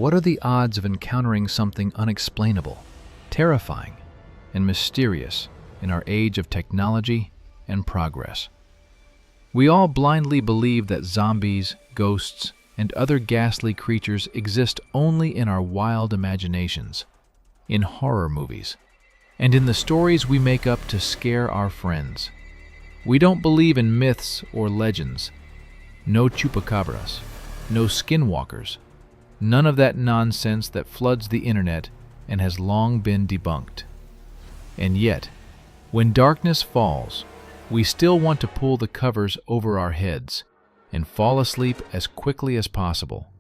What are the odds of encountering something unexplainable, terrifying, and mysterious in our age of technology and progress? We all blindly believe that zombies, ghosts, and other ghastly creatures exist only in our wild imaginations, in horror movies, and in the stories we make up to scare our friends. We don't believe in myths or legends. No chupacabras, no skinwalkers, none of that nonsense that floods the internet and has long been debunked. And yet, when darkness falls, we still want to pull the covers over our heads and fall asleep as quickly as possible,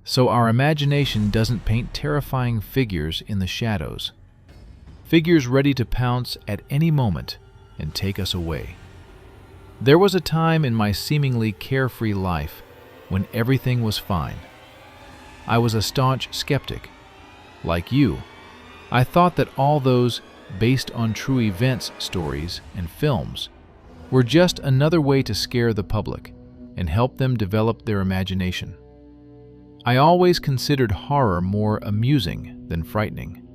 so our imagination doesn't paint terrifying figures in the shadows, figures ready to pounce at any moment and take us away. There was a time in my seemingly carefree life when everything was fine. I was a staunch skeptic. Like you, I thought that all those based on true events stories and films were just another way to scare the public and help them develop their imagination. I always considered horror more amusing than frightening.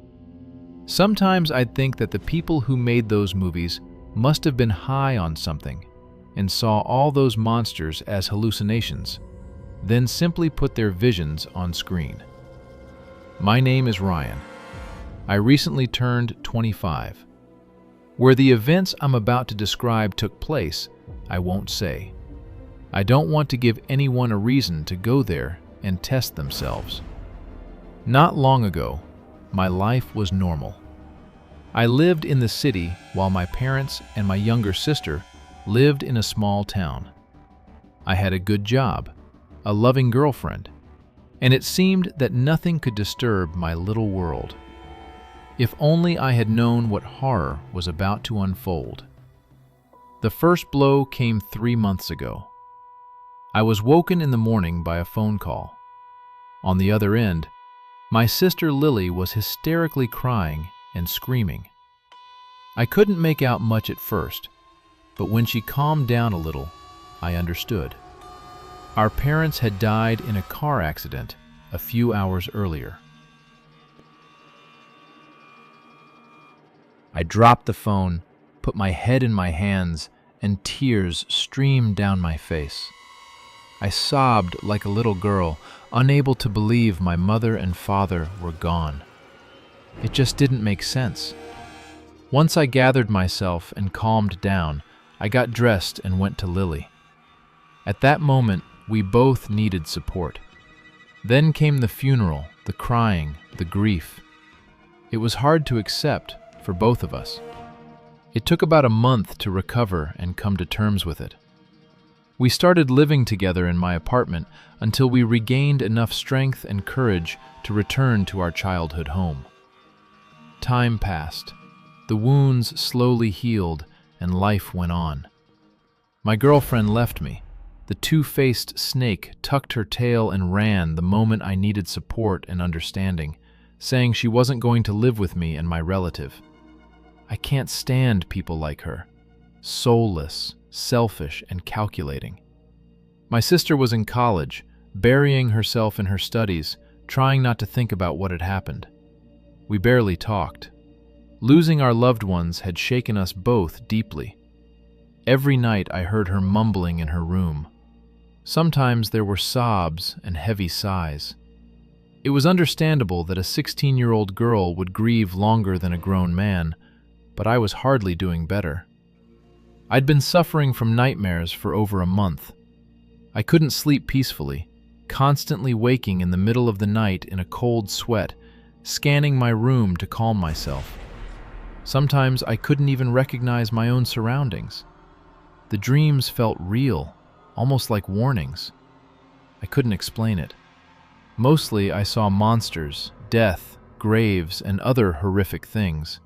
Sometimes I'd think that the people who made those movies must have been high on something and saw all those monsters as hallucinations, then simply put their visions on screen. My name is Ryan. I recently turned 25. Where the events I'm about to describe took place, I won't say. I don't want to give anyone a reason to go there and test themselves. Not long ago, my life was normal. I lived in the city while my parents and my younger sister lived in a small town. I had a good job, a loving girlfriend, and it seemed that nothing could disturb my little world. If only I had known what horror was about to unfold. The first blow came 3 months ago. I was woken in the morning by a phone call. On the other end, my sister Lily was hysterically crying and screaming. I couldn't make out much at first, but when she calmed down a little, I understood. Our parents had died in a car accident a few hours earlier. I dropped the phone, put my head in my hands, and tears streamed down my face. I sobbed like a little girl, unable to believe my mother and father were gone. It just didn't make sense. Once I gathered myself and calmed down, I got dressed and went to Lily. At that moment, we both needed support. Then came the funeral, the crying, the grief. It was hard to accept for both of us. It took about a month to recover and come to terms with it. We started living together in my apartment until we regained enough strength and courage to return to our childhood home. Time passed. The wounds slowly healed and life went on. My girlfriend left me. The two-faced snake tucked her tail and ran the moment I needed support and understanding, saying she wasn't going to live with me and my relative. I can't stand people like her. Soulless, selfish, and calculating. My sister was in college, burying herself in her studies, trying not to think about what had happened. We barely talked. Losing our loved ones had shaken us both deeply. Every night I heard her mumbling in her room. Sometimes there were sobs and heavy sighs. It was understandable that a 16-year-old girl would grieve longer than a grown man, but I was hardly doing better. I'd been suffering from nightmares for over a month. I couldn't sleep peacefully, constantly waking in the middle of the night in a cold sweat, scanning my room to calm myself. Sometimes I couldn't even recognize my own surroundings. The dreams felt real, almost like warnings. I couldn't explain it. Mostly I saw monsters, death, graves, and other horrific things.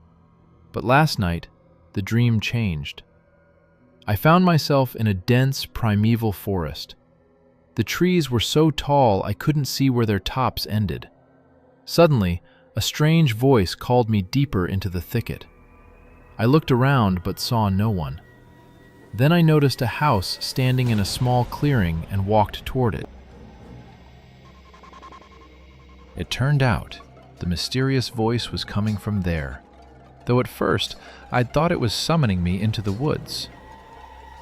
But last night, the dream changed. I found myself in a dense, primeval forest. The trees were so tall I couldn't see where their tops ended. Suddenly, a strange voice called me deeper into the thicket. I looked around but saw no one. Then I noticed a house standing in a small clearing and walked toward it. It turned out the mysterious voice was coming from there, though at first I'd thought it was summoning me into the woods.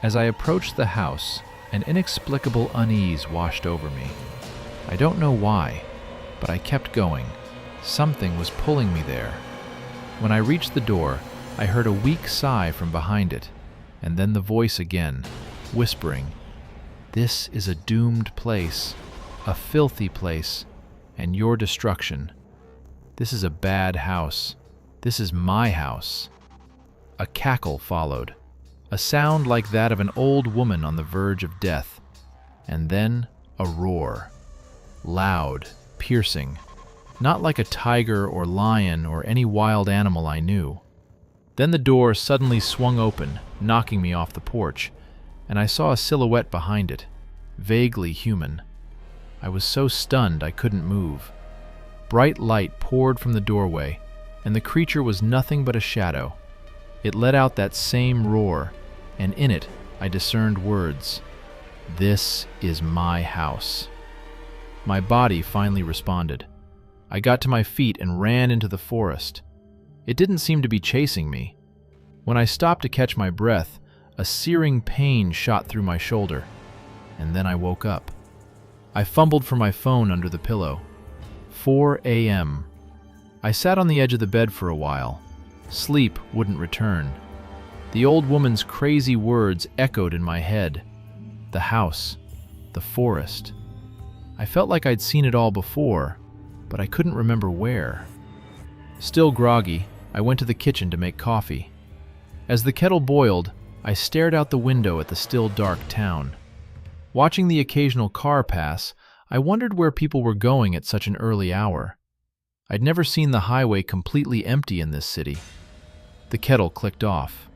As I approached the house, an inexplicable unease washed over me. I don't know why, but I kept going. Something was pulling me there. When I reached the door, I heard a weak sigh from behind it, and then the voice again, whispering, "This is a doomed place, a filthy place, and your destruction. This is a bad house. This is my house." A cackle followed, a sound like that of an old woman on the verge of death, and then a roar. Loud, piercing, not like a tiger or lion or any wild animal I knew. Then the door suddenly swung open, knocking me off the porch, and I saw a silhouette behind it, vaguely human. I was so stunned I couldn't move. Bright light poured from the doorway, and the creature was nothing but a shadow. It let out that same roar, and in it I discerned words. "This is my house." My body finally responded. I got to my feet and ran into the forest. It didn't seem to be chasing me. When I stopped to catch my breath, a searing pain shot through my shoulder, and then I woke up. I fumbled for my phone under the pillow. 4 a.m. I sat on the edge of the bed for a while. Sleep wouldn't return. The old woman's crazy words echoed in my head. The house, the forest. I felt like I'd seen it all before, but I couldn't remember where. Still groggy, I went to the kitchen to make coffee. As the kettle boiled, I stared out the window at the still dark town. Watching the occasional car pass, I wondered where people were going at such an early hour. I'd never seen the highway completely empty in this city. The kettle clicked off.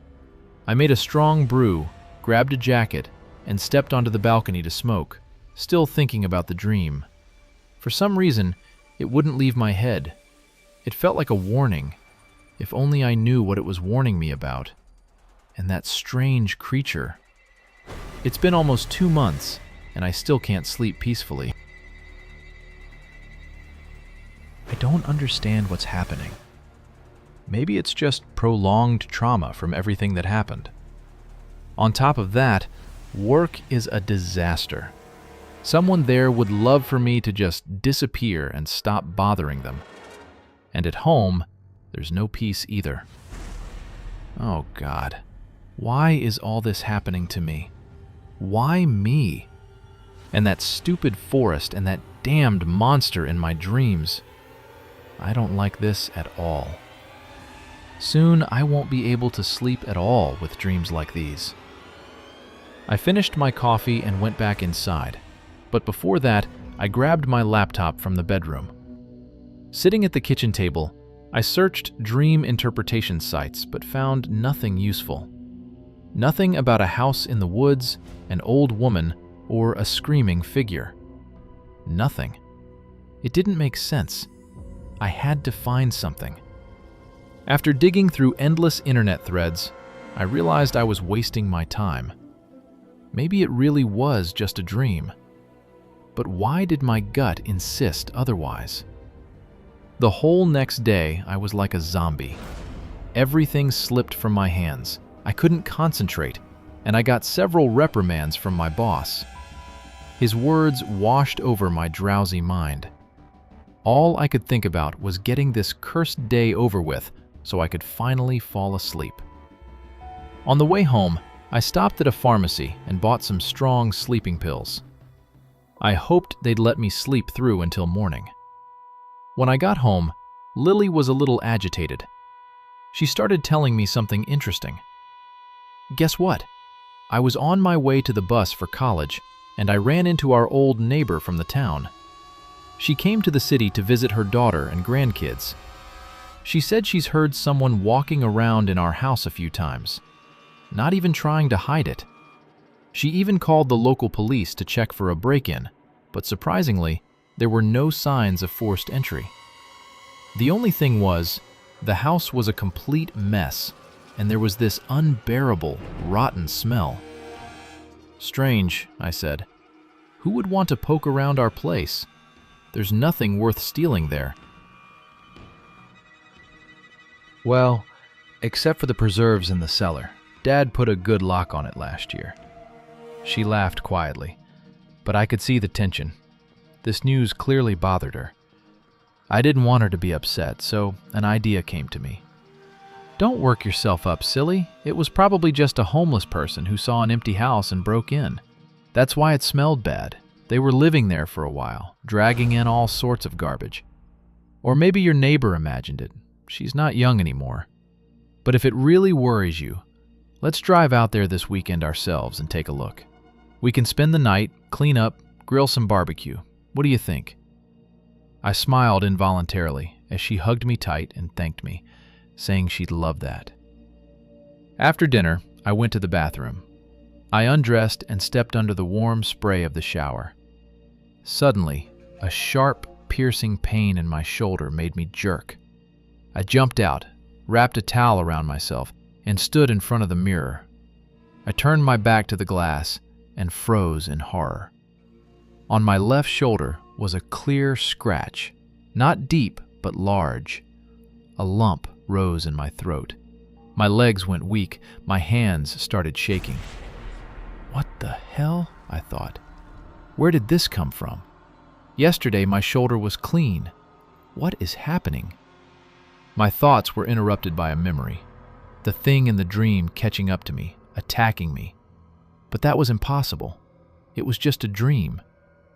I made a strong brew, grabbed a jacket, and stepped onto the balcony to smoke, still thinking about the dream. For some reason, it wouldn't leave my head. It felt like a warning. If only I knew what it was warning me about. And that strange creature. It's been almost 2 months, and I still can't sleep peacefully. I don't understand what's happening. Maybe it's just prolonged trauma from everything that happened. On top of that, work is a disaster. Someone there would love for me to just disappear and stop bothering them. And at home, there's no peace either. Oh God, why is all this happening to me? Why me? And that stupid forest and that damned monster in my dreams. I don't like this at all. Soon I won't be able to sleep at all with dreams like these. I finished my coffee and went back inside, but before that, I grabbed my laptop from the bedroom. Sitting at the kitchen table, I searched dream interpretation sites but found nothing useful. Nothing about a house in the woods, an old woman, or a screaming figure. Nothing. It didn't make sense. I had to find something. After digging through endless internet threads, I realized I was wasting my time. Maybe it really was just a dream. But why did my gut insist otherwise? The whole next day, I was like a zombie. Everything slipped from my hands. I couldn't concentrate, and I got several reprimands from my boss. His words washed over my drowsy mind. All I could think about was getting this cursed day over with so I could finally fall asleep. On the way home, I stopped at a pharmacy and bought some strong sleeping pills. I hoped they'd let me sleep through until morning. When I got home, Lily was a little agitated. She started telling me something interesting. Guess what? I was on my way to the bus for college, and I ran into our old neighbor from the town. She came to the city to visit her daughter and grandkids. She said she's heard someone walking around in our house a few times, not even trying to hide it. She even called the local police to check for a break-in, but surprisingly, there were no signs of forced entry. The only thing was, the house was a complete mess, and there was this unbearable, rotten smell. "Strange," I said. "Who would want to poke around our place?" There's nothing worth stealing there. Well, except for the preserves in the cellar. Dad put a good lock on it last year. She laughed quietly, but I could see the tension. This news clearly bothered her. I didn't want her to be upset, so an idea came to me. Don't work yourself up, silly. It was probably just a homeless person who saw an empty house and broke in. That's why it smelled bad. They were living there for a while, dragging in all sorts of garbage. Or maybe your neighbor imagined it. She's not young anymore. But if it really worries you, let's drive out there this weekend ourselves and take a look. We can spend the night, clean up, grill some barbecue. What do you think? I smiled involuntarily as she hugged me tight and thanked me, saying she'd love that. After dinner, I went to the bathroom. I undressed and stepped under the warm spray of the shower. Suddenly, a sharp, piercing pain in my shoulder made me jerk. I jumped out, wrapped a towel around myself, and stood in front of the mirror. I turned my back to the glass and froze in horror. On my left shoulder was a clear scratch, not deep but large. A lump rose in my throat. My legs went weak, my hands started shaking. What the hell? I thought. Where did this come from? Yesterday my shoulder was clean. What is happening? My thoughts were interrupted by a memory. The thing in the dream catching up to me, attacking me. But that was impossible. It was just a dream.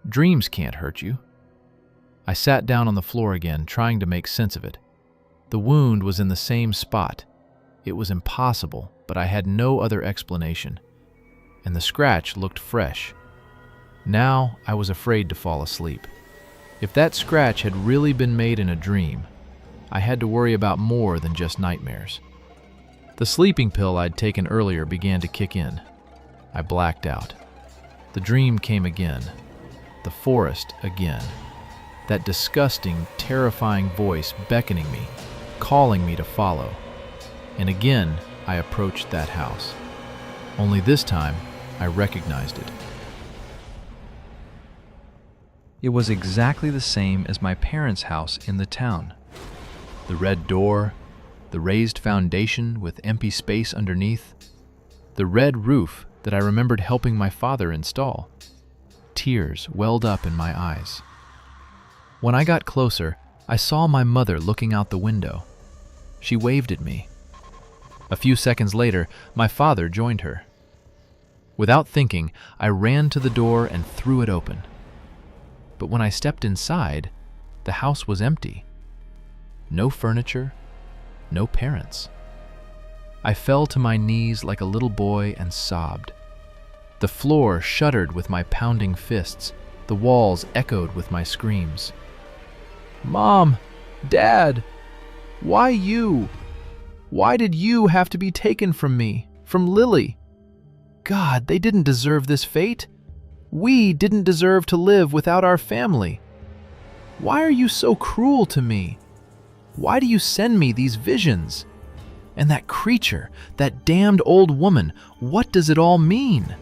Dreams can't hurt you. I sat down on the floor again, trying to make sense of it. The wound was in the same spot. It was impossible, but I had no other explanation. And the scratch looked fresh. Now I was afraid to fall asleep. If that scratch had really been made in a dream, I had to worry about more than just nightmares. The sleeping pill I'd taken earlier began to kick in. I blacked out. The dream came again. The forest again. That disgusting, terrifying voice beckoning me, calling me to follow. And again, I approached that house. Only this time, I recognized it. It was exactly the same as my parents' house in the town. The red door, the raised foundation with empty space underneath, the red roof that I remembered helping my father install. Tears welled up in my eyes. When I got closer, I saw my mother looking out the window. She waved at me. A few seconds later, my father joined her. Without thinking, I ran to the door and threw it open. But when I stepped inside, the house was empty. No furniture, no parents. I fell to my knees like a little boy and sobbed. The floor shuddered with my pounding fists. The walls echoed with my screams. Mom! Dad! Why you? Why did you have to be taken from me, from Lily? God, they didn't deserve this fate. We didn't deserve to live without our family. Why are you so cruel to me? Why do you send me these visions? And that creature, that damned old woman, what does it all mean?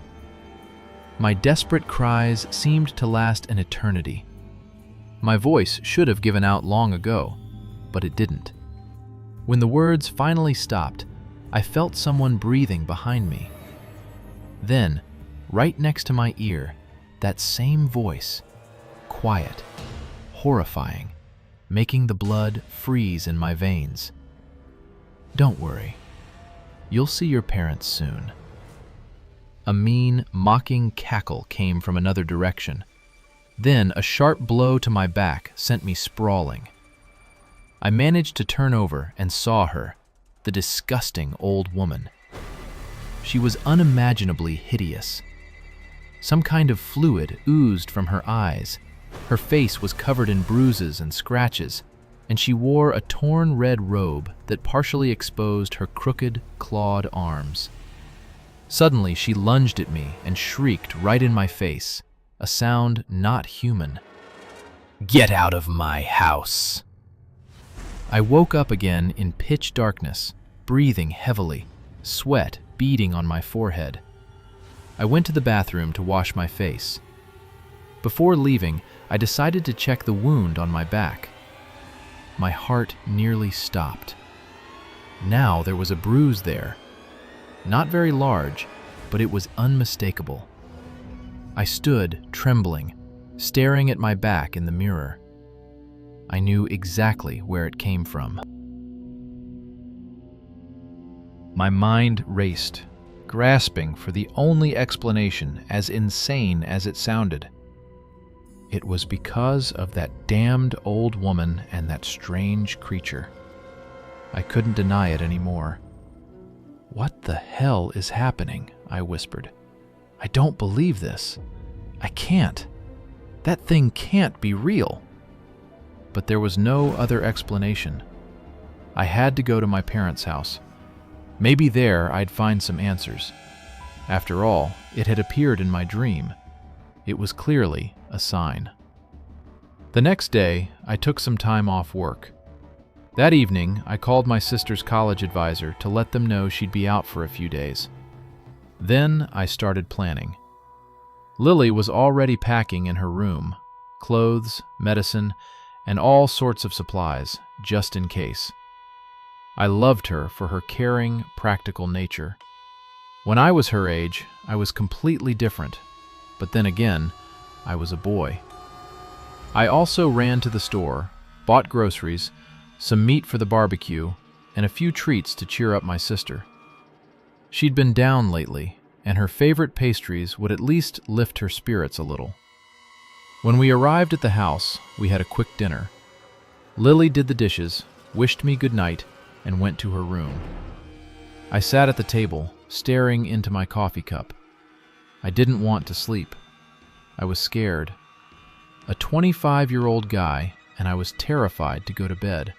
My desperate cries seemed to last an eternity. My voice should have given out long ago, but it didn't. When the words finally stopped, I felt someone breathing behind me. Then, right next to my ear, that same voice, quiet, horrifying, making the blood freeze in my veins. Don't worry. You'll see your parents soon. A mean, mocking cackle came from another direction. Then a sharp blow to my back sent me sprawling. I managed to turn over and saw her, the disgusting old woman. She was unimaginably hideous. Some kind of fluid oozed from her eyes. Her face was covered in bruises and scratches, and she wore a torn red robe that partially exposed her crooked, clawed arms. Suddenly, she lunged at me and shrieked right in my face, a sound not human. "Get out of my house!" I woke up in pitch darkness, breathing heavily, sweat beading on my forehead. I went to the bathroom to wash my face. Before leaving, I decided to check the wound on my back. My heart nearly stopped. Now there was a bruise there. Not very large, but it was unmistakable. I stood, trembling, staring at my back in the mirror. I knew exactly where it came from. My mind raced, grasping for the only explanation, as insane as it sounded. It was because of that damned old woman and that strange creature. I couldn't deny it anymore. "What the hell is happening?" I whispered. "I don't believe this. I can't. That thing can't be real." But there was no other explanation. I had to go to my parents' house. Maybe there I'd find some answers. After all, it had appeared in my dream. It was clearly a sign. The next day, I took some time off work. That evening, I called my sister's college advisor to let them know she'd be out for a few days. Then I started planning. Lily was already packing in her room, clothes, medicine, and all sorts of supplies, just in case. I loved her for her caring, practical nature. When I was her age, I was completely different, but then again, I was a boy. I also ran to the store, bought groceries, some meat for the barbecue, and a few treats to cheer up my sister. She'd been down lately, and her favorite pastries would at least lift her spirits a little. When we arrived at the house, we had a quick dinner. Lily did the dishes, wished me good night, and went to her room. I sat at the table, staring into my coffee cup. I didn't want to sleep. I was scared. A 25-year-old guy, and I was terrified to go to bed.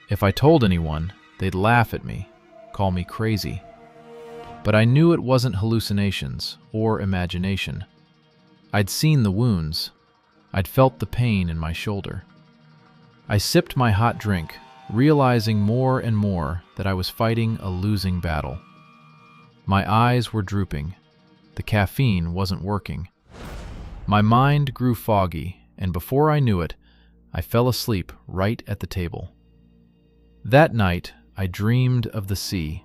If I told anyone, they'd laugh at me, call me crazy. But I knew it wasn't hallucinations or imagination. I'd seen the wounds. I'd felt the pain in my shoulder. I sipped my hot drink, realizing more and more that I was fighting a losing battle. My eyes were drooping. The caffeine wasn't working. My mind grew foggy, and before I knew it, I fell asleep right at the table. That night, I dreamed of the sea.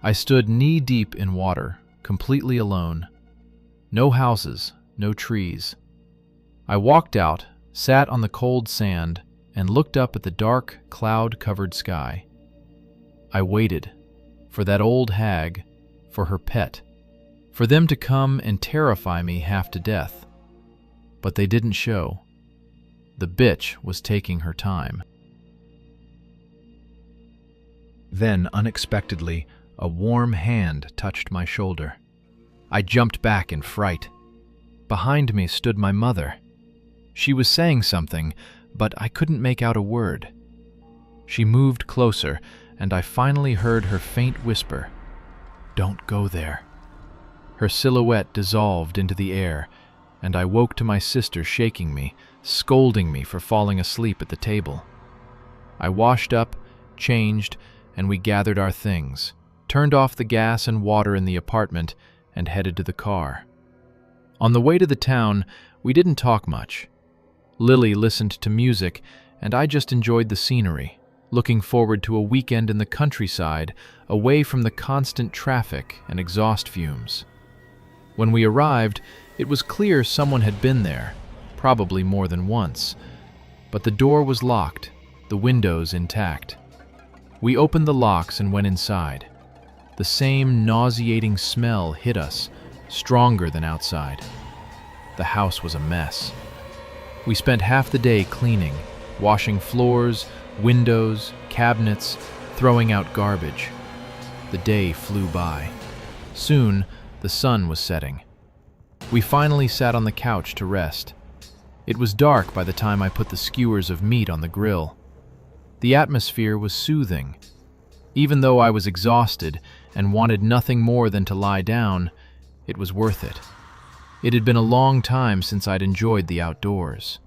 I stood knee-deep in water, completely alone. No houses, no trees. I walked out, sat on the cold sand, and looked up at the dark, cloud-covered sky. I waited for that old hag, for her pet, for them to come and terrify me half to death. But they didn't show. The bitch was taking her time. Then, unexpectedly, a warm hand touched my shoulder. I jumped back in fright. Behind me stood my mother. She was saying something, but I couldn't make out a word. She moved closer, and I finally heard her faint whisper, "Don't go there." Her silhouette dissolved into the air, and I woke to my sister shaking me, scolding me for falling asleep at the table. I washed up, changed, and we gathered our things, turned off the gas and water in the apartment, and headed to the car. On the way to the town, we didn't talk much. Lily listened to music, and I just enjoyed the scenery, looking forward to a weekend in the countryside, away from the constant traffic and exhaust fumes. When we arrived, it was clear someone had been there, probably more than once. But the door was locked, the windows intact. We opened the locks and went inside. The same nauseating smell hit us, stronger than outside. The house was a mess. We spent half the day cleaning, washing floors, windows, cabinets, throwing out garbage. The day flew by. Soon, the sun was setting. We finally sat on the couch to rest. It was dark by the time I put the skewers of meat on the grill. The atmosphere was soothing. Even though I was exhausted and wanted nothing more than to lie down, it was worth it. It had been a long time since I'd enjoyed the outdoors.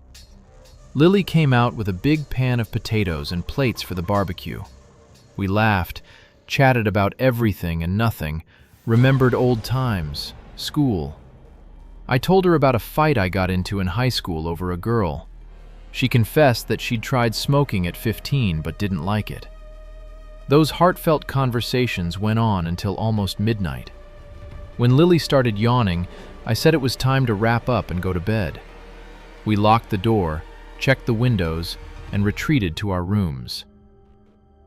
Lily came out with a big pan of potatoes and plates for the barbecue. We laughed, chatted about everything and nothing, remembered old times, school. I told her about a fight I got into in high school over a girl. She confessed that she'd tried smoking at 15 but didn't like it. Those heartfelt conversations went on until almost midnight. When Lily started yawning, I said it was time to wrap up and go to bed. We locked the door, checked the windows, and retreated to our rooms.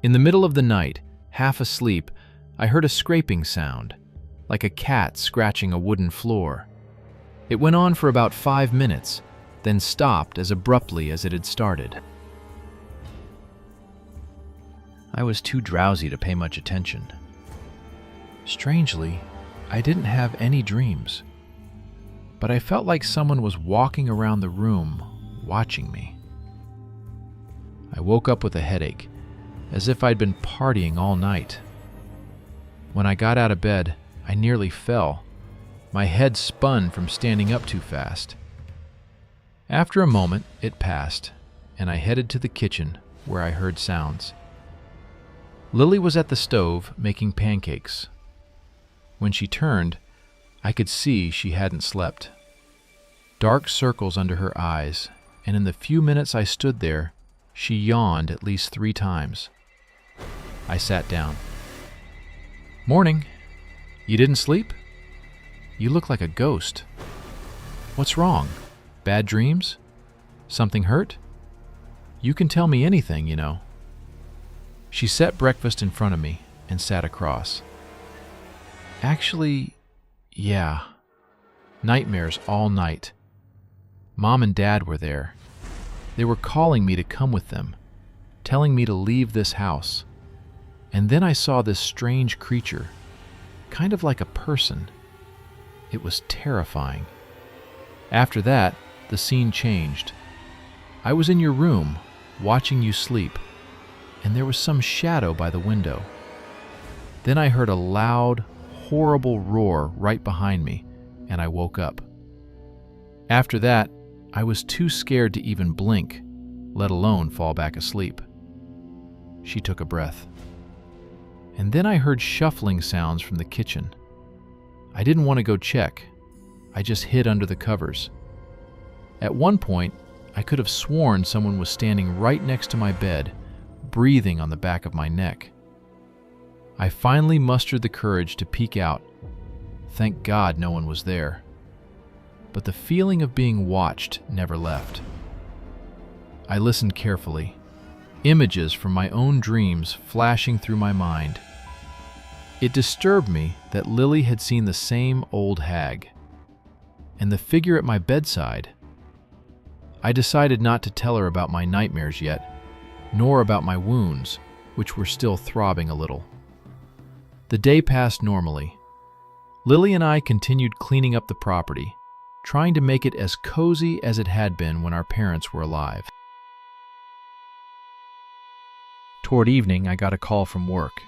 In the middle of the night, half asleep, I heard a scraping sound, like a cat scratching a wooden floor. It went on for about 5 minutes, then stopped as abruptly as it had started. I was too drowsy to pay much attention. Strangely, I didn't have any dreams, but I felt like someone was walking around the room, watching me. I woke up with a headache, as if I'd been partying all night. When I got out of bed, I nearly fell. My head spun from standing up too fast. After a moment, it passed, and I headed to the kitchen where I heard sounds. Lily was at the stove making pancakes. When she turned, I could see she hadn't slept. Dark circles under her eyes, and in the few minutes I stood there, she yawned at least 3 times. I sat down. "Morning. You didn't sleep? You look like a ghost. What's wrong? Bad dreams? Something hurt? You can tell me anything, you know." She set breakfast in front of me and sat across. "Actually, yeah. Nightmares all night. Mom and Dad were there. They were calling me to come with them, telling me to leave this house. And then I saw this strange creature, kind of like a person. It was terrifying. After that, the scene changed. I was in your room, watching you sleep, and there was some shadow by the window. Then I heard a loud, horrible roar right behind me, and I woke up. After that, I was too scared to even blink, let alone fall back asleep." She took a breath. "And then I heard shuffling sounds from the kitchen. I didn't want to go check. I just hid under the covers. At one point, I could have sworn someone was standing right next to my bed, breathing on the back of my neck. I finally mustered the courage to peek out. Thank God no one was there. But the feeling of being watched never left. I listened carefully, images from my own dreams flashing through my mind. It disturbed me that Lily had seen the same old hag, and the figure at my bedside. I decided not to tell her about my nightmares yet, nor about my wounds, which were still throbbing a little. The day passed normally. Lily and I continued cleaning up the property, trying to make it as cozy as it had been when our parents were alive. Toward evening, I got a call from work.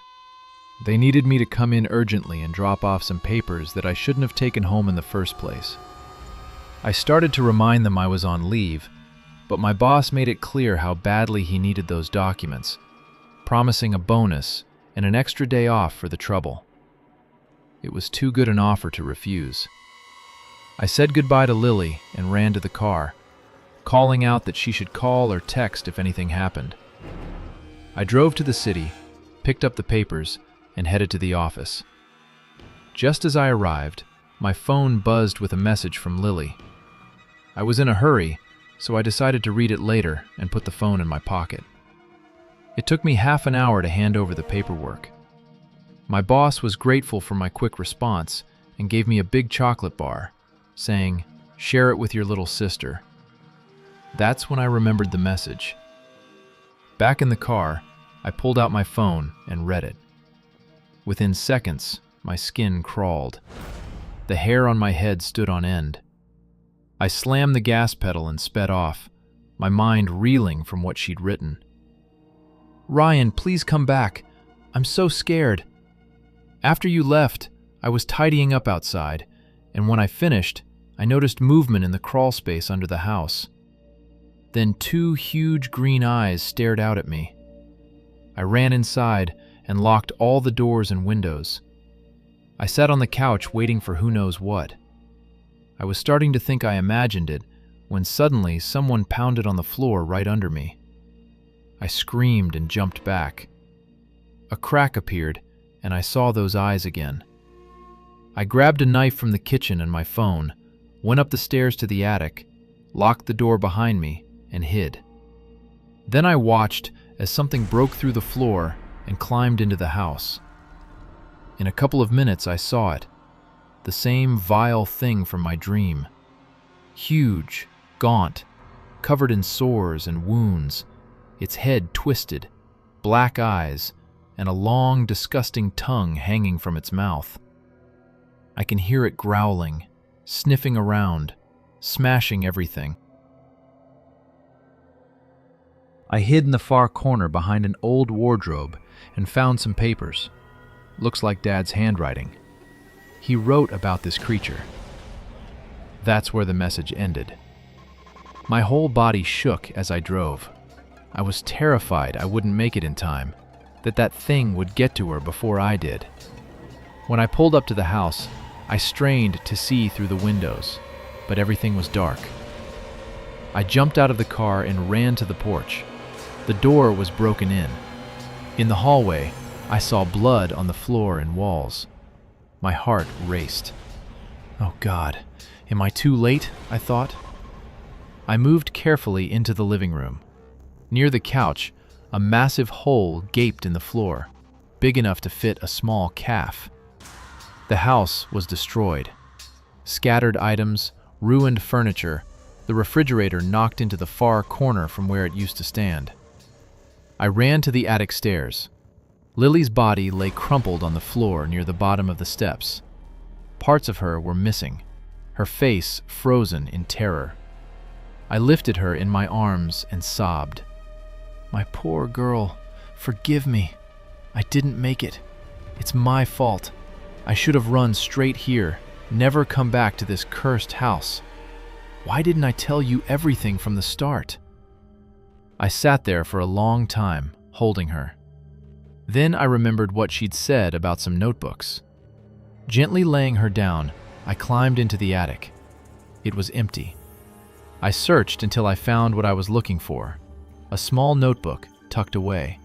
They needed me to come in urgently and drop off some papers that I shouldn't have taken home in the first place. I started to remind them I was on leave, but my boss made it clear how badly he needed those documents, promising a bonus and an extra day off for the trouble. It was too good an offer to refuse. I said goodbye to Lily and ran to the car, calling out that she should call or text if anything happened. I drove to the city, picked up the papers, and headed to the office. Just as I arrived, my phone buzzed with a message from Lily. I was in a hurry, so I decided to read it later and put the phone in my pocket. It took me half an hour to hand over the paperwork. My boss was grateful for my quick response and gave me a big chocolate bar, saying, "Share it with your little sister." That's when I remembered the message. Back in the car, I pulled out my phone and read it. Within seconds, my skin crawled. The hair on my head stood on end. I slammed the gas pedal and sped off, my mind reeling from what she'd written. "Ryan, please come back. I'm so scared. After you left, I was tidying up outside, and when I finished, I noticed movement in the crawl space under the house. Then 2 huge green eyes stared out at me. I ran inside and locked all the doors and windows. I sat on the couch waiting for who knows what. I was starting to think I imagined it when suddenly someone pounded on the floor right under me. I screamed and jumped back. A crack appeared, and I saw those eyes again. I grabbed a knife from the kitchen and my phone, went up the stairs to the attic, locked the door behind me, and hid. Then I watched as something broke through the floor and climbed into the house. In a couple of minutes I saw it, the same vile thing from my dream. Huge, gaunt, covered in sores and wounds, its head twisted, black eyes, and a long, disgusting tongue hanging from its mouth. I can hear it growling, sniffing around, smashing everything. I hid in the far corner behind an old wardrobe and found some papers. Looks like Dad's handwriting. He wrote about this creature. That's where the message ended. My whole body shook as I drove. I was terrified I wouldn't make it in time, that thing would get to her before I did. When I pulled up to the house, I strained to see through the windows, but everything was dark. I jumped out of the car and ran to the porch. The door was broken in. In the hallway, I saw blood on the floor and walls. My heart raced. Oh God, am I too late? I thought. I moved carefully into the living room. Near the couch, a massive hole gaped in the floor, big enough to fit a small calf. The house was destroyed. Scattered items, ruined furniture, the refrigerator knocked into the far corner from where it used to stand. I ran to the attic stairs. Lily's body lay crumpled on the floor near the bottom of the steps. Parts of her were missing, her face frozen in terror. I lifted her in my arms and sobbed. My poor girl, forgive me. I didn't make it. It's my fault. I should have run straight here, never come back to this cursed house. Why didn't I tell you everything from the start? I sat there for a long time, holding her. Then I remembered what she'd said about some notebooks. Gently laying her down, I climbed into the attic. It was empty. I searched until I found what I was looking for, a small notebook tucked away.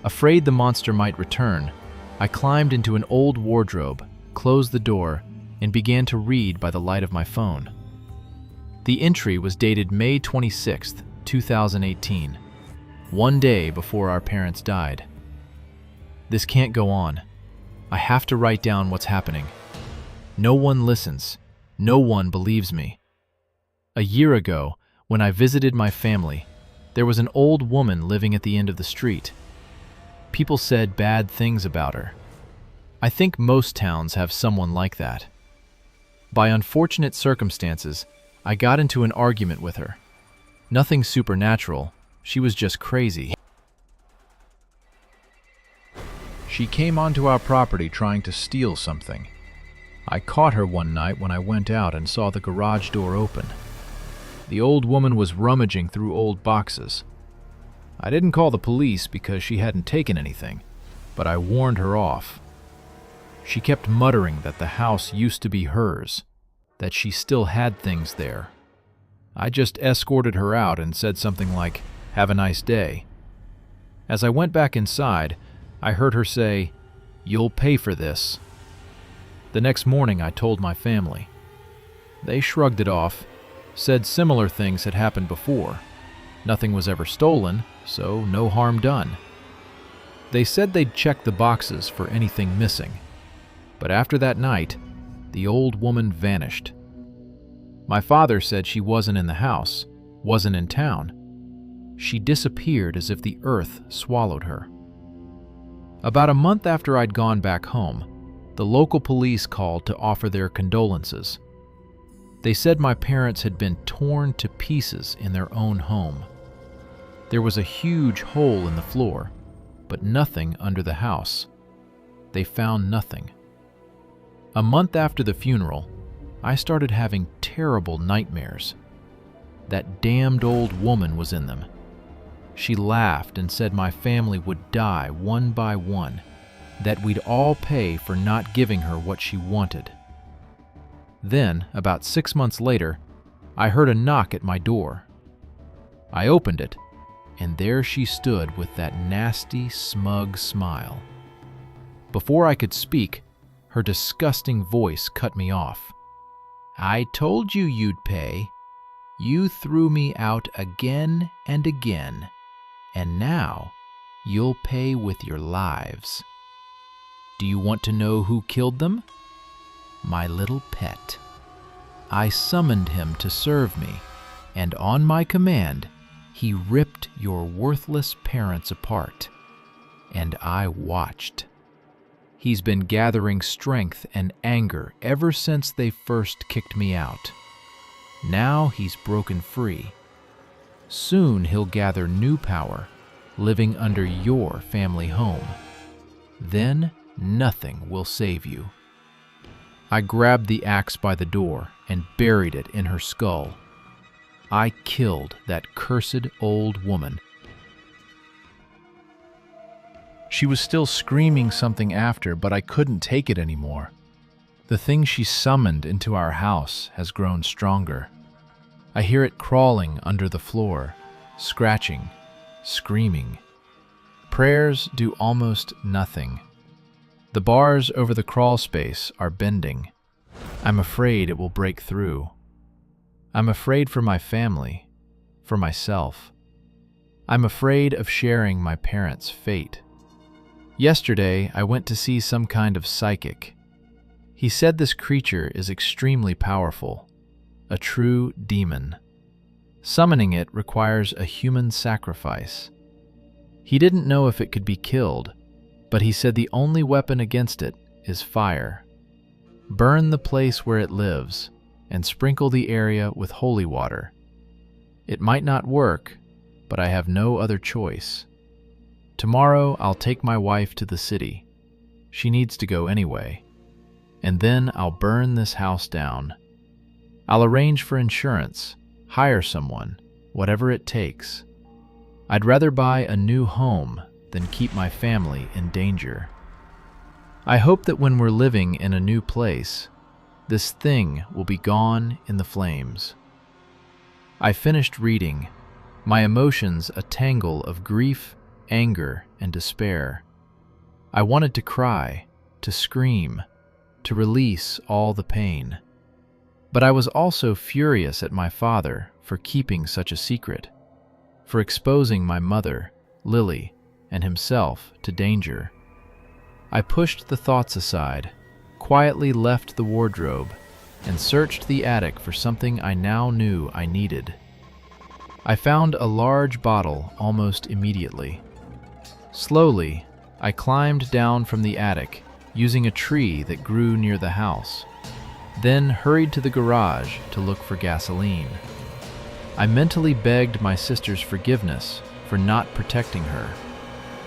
Afraid the monster might return, I climbed into an old wardrobe, closed the door, and began to read by the light of my phone. The entry was dated May 26th, 2018, one day before our parents died. This can't go on. I have to write down what's happening. No one listens. No one believes me. A year ago, when I visited my family, there was an old woman living at the end of the street. People said bad things about her. I think most towns have someone like that. By unfortunate circumstances, I got into an argument with her. Nothing supernatural, she was just crazy. She came onto our property trying to steal something. I caught her one night when I went out and saw the garage door open. The old woman was rummaging through old boxes. I didn't call the police because she hadn't taken anything, but I warned her off. She kept muttering that the house used to be hers, that she still had things there. I just escorted her out and said something like, "Have a nice day." As I went back inside, I heard her say, "You'll pay for this." The next morning I told my family. They shrugged it off, said similar things had happened before. Nothing was ever stolen, so no harm done. They said they'd check the boxes for anything missing. But after that night, the old woman vanished. My father said she wasn't in the house, wasn't in town. She disappeared as if the earth swallowed her. About a month after I'd gone back home, the local police called to offer their condolences. They said my parents had been torn to pieces in their own home. There was a huge hole in the floor, but nothing under the house. They found nothing. A month after the funeral, I started having terrible nightmares. That damned old woman was in them. She laughed and said my family would die one by one, that we'd all pay for not giving her what she wanted. Then, about 6 months later, I heard a knock at my door. I opened it, and there she stood with that nasty, smug smile. Before I could speak, her disgusting voice cut me off. "I told you you'd pay. You threw me out again and again, and now you'll pay with your lives. Do you want to know who killed them? My little pet. I summoned him to serve me, and on my command, he ripped your worthless parents apart, and I watched. He's been gathering strength and anger ever since they first kicked me out. Now he's broken free. Soon he'll gather new power, living under your family home. Then nothing will save you." I grabbed the axe by the door and buried it in her skull. I killed that cursed old woman. She was still screaming something after, but I couldn't take it anymore. The thing she summoned into our house has grown stronger. I hear it crawling under the floor, scratching, screaming. Prayers do almost nothing. The bars over the crawl space are bending. I'm afraid it will break through. I'm afraid for my family, for myself. I'm afraid of sharing my parents' fate. Yesterday, I went to see some kind of psychic. He said this creature is extremely powerful, a true demon. Summoning it requires a human sacrifice. He didn't know if it could be killed, but he said the only weapon against it is fire. Burn the place where it lives and sprinkle the area with holy water. It might not work, but I have no other choice. Tomorrow I'll take my wife to the city. She needs to go anyway. And then I'll burn this house down. I'll arrange for insurance, hire someone, whatever it takes. I'd rather buy a new home than keep my family in danger. I hope that when we're living in a new place, this thing will be gone in the flames." I finished reading, my emotions a tangle of grief, anger, and despair. I wanted to cry, to scream, to release all the pain. But I was also furious at my father for keeping such a secret, for exposing my mother, Lily, and himself to danger. I pushed the thoughts aside, quietly left the wardrobe, and searched the attic for something I now knew I needed. I found a large bottle almost immediately. Slowly, I climbed down from the attic, using a tree that grew near the house, then hurried to the garage to look for gasoline. I mentally begged my sister's forgiveness for not protecting her,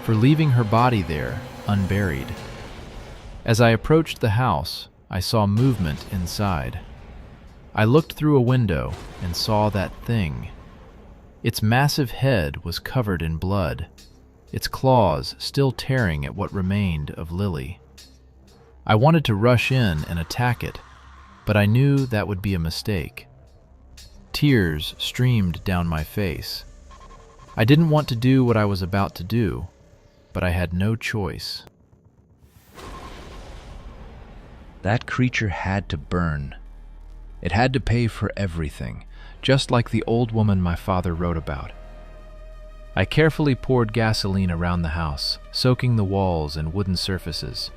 for leaving her body there unburied. As I approached the house, I saw movement inside. I looked through a window and saw that thing. Its massive head was covered in blood, its claws still tearing at what remained of Lily. I wanted to rush in and attack it, but I knew that would be a mistake. Tears streamed down my face. I didn't want to do what I was about to do, but I had no choice. That creature had to burn. It had to pay for everything, just like the old woman my father wrote about. I carefully poured gasoline around the house, soaking the walls and wooden surfaces.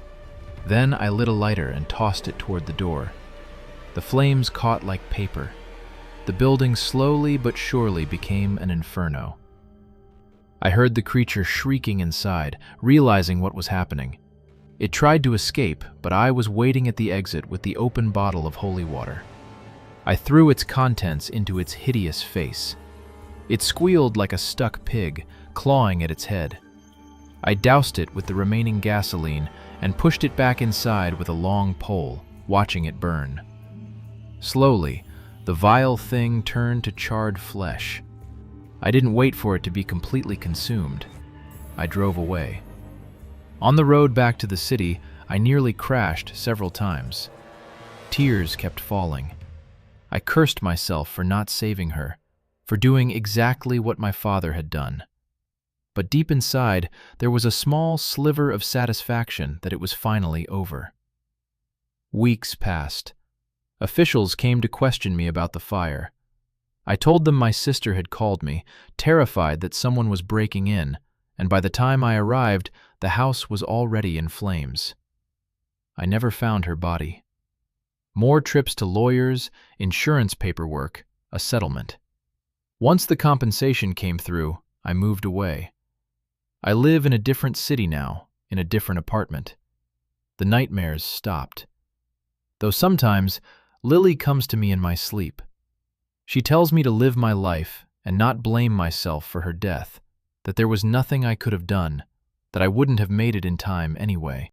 Then I lit a lighter and tossed it toward the door. The flames caught like paper. The building slowly but surely became an inferno. I heard the creature shrieking inside, realizing what was happening. It tried to escape, but I was waiting at the exit with the open bottle of holy water. I threw its contents into its hideous face. It squealed like a stuck pig, clawing at its head. I doused it with the remaining gasoline and pushed it back inside with a long pole, watching it burn. Slowly, the vile thing turned to charred flesh. I didn't wait for it to be completely consumed. I drove away. On the road back to the city, I nearly crashed several times. Tears kept falling. I cursed myself for not saving her, for doing exactly what my father had done. But deep inside, there was a small sliver of satisfaction that it was finally over. Weeks passed. Officials came to question me about the fire. I told them my sister had called me, terrified that someone was breaking in, and by the time I arrived, the house was already in flames. I never found her body. More trips to lawyers, insurance paperwork, a settlement. Once the compensation came through, I moved away. I live in a different city now, in a different apartment. The nightmares stopped. Though sometimes, Lily comes to me in my sleep. She tells me to live my life and not blame myself for her death, that there was nothing I could have done, that I wouldn't have made it in time anyway.